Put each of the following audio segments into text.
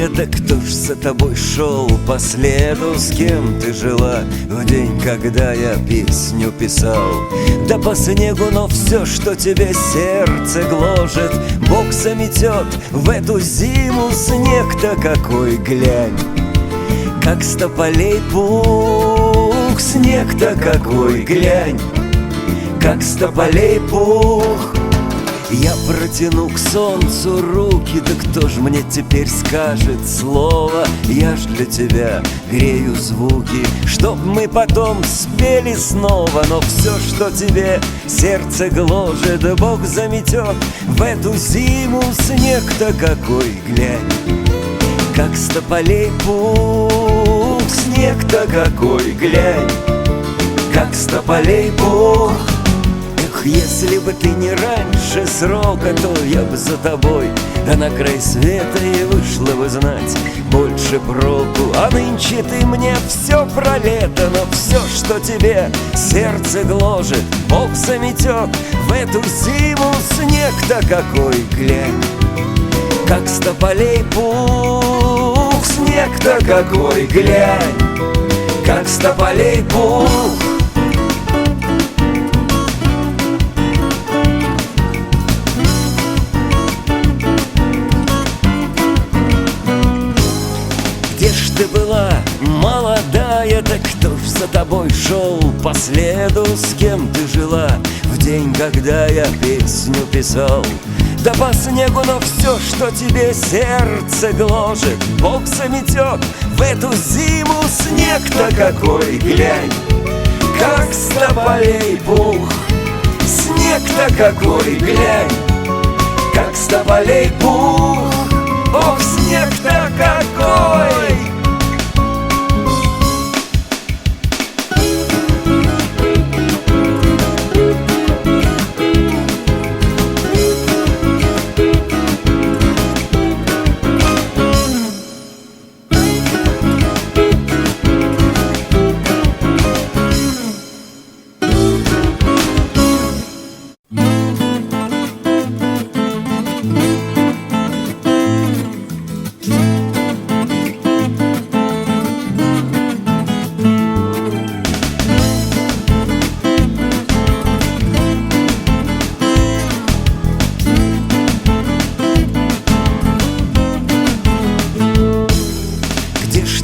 молодая, да кто ж за тобой шел по следу? С кем ты жила в день, когда я песню писал? Да по снегу, но все, что тебе сердце гложет, Бог заметет в эту зиму. Снег-то какой, глянь, как с тополей пух. Снег-то какой, глянь, как с тополей пух. Я протяну к солнцу руки, да кто ж мне теперь скажет слово? Я ж для тебя грею звуки, чтоб мы потом спели снова. Но все, что тебе сердце гложет, Бог заметет в эту зиму. Снег-то какой, глянь, как с тополей пух. Снег-то какой, глянь, как с тополей пух. Если бы ты не раньше срока, то я бы за тобой да на край света и вышла бы знать больше проку. А нынче ты мне все про лето, но все, что тебе сердце гложет, Бог заметет в эту зиму. Снег-то какой, глянь, как с тополей пух. Снег-то какой, глянь, как с тополей пух. Ты была молодая, да кто ж за тобой шел по следу? С кем ты жила в день, когда я песню писал? Да по снегу, но все, что тебе сердце гложет, Бог заметет в эту зиму. Снег-то какой, глянь, как с тополей пух. Снег-то какой, глянь, как с тополей пух. Ох, снег-то какой!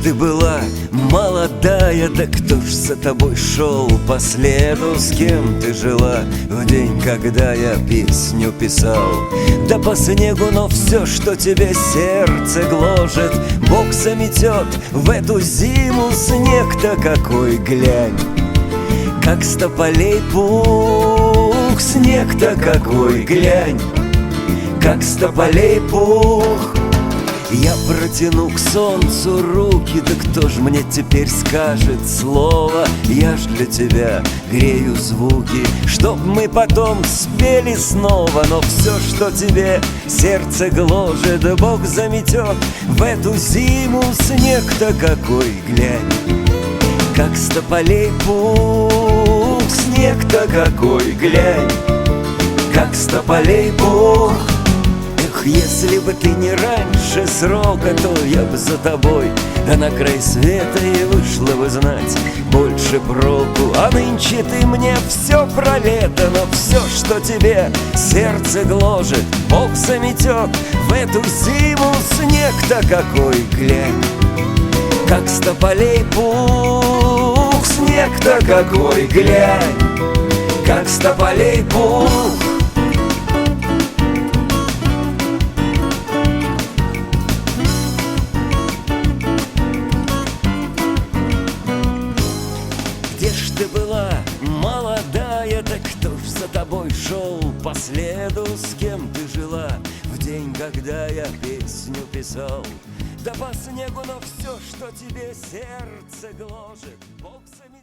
Ты была молодая, да кто ж за тобой шел по следу? С кем ты жила в день, когда я песню писал? Да по снегу, но все, что тебе сердце гложет, Бог заметет в эту зиму. Снег-то какой, глянь, как с тополей пух. Снег-то какой, глянь, как с тополей пух. Я протяну к солнцу руки, да кто ж мне теперь скажет слово? Я ж для тебя грею звуки, чтоб мы потом спели снова. Но все, что тебе сердце гложет, Бог заметет в эту зиму. Снег-то какой, глянь, как с тополей пух. Снег-то какой, глянь, как с тополей пух. Если бы ты не раньше срока, то я бы за тобой да на край света и вышла бы знать больше проку. А нынче ты мне все про лето, но все, что тебе сердце гложет, Бог заметет в эту зиму. Снег-то какой, глянь, как с тополей пух. Снег-то какой, глянь, как с тополей пух. Ты была молодая, да кто ж за тобой шел по следу? С кем ты жила в день, когда я песню писал? Да по снегу, но все, что тебе сердце гложет, Бог заметит.